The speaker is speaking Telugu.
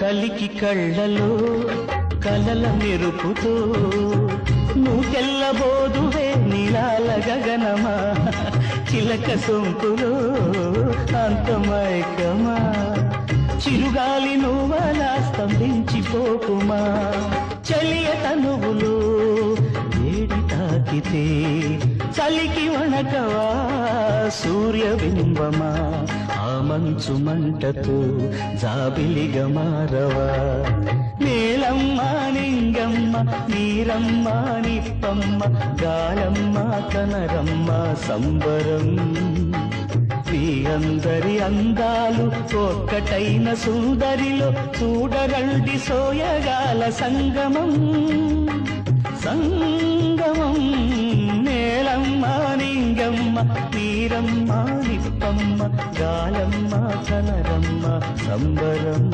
కలికి కళ్ళలో కలల మెరుపుతో నువ్వు తెల్లబోదువే నీలాల గగనమా చిలక సొంపులో అంతమైకమా చిరుగాలి నువ్వలా స్తంభించిపోకుమా చలియ తనువులో వేడి తాకితే చలికి వణకవా సూర్యబింబమా ఆ మంచు మంటతో జాబిలిగా మారవా నేలమ్మ నింగమ్మ నీరమ్మ నిప్పమ్మ గాలమ్మ కనరమ్మ సంబరం మీ అందరి అందాలు ఒక్కటైన సుందరిలో చూడరండి సోయగాల సంగమం సంగమం నేలమ్మ నింగమ్మ నీరమ్మ నిప్పమ్మ గాలమ్మ కనరమ్మ సంబరం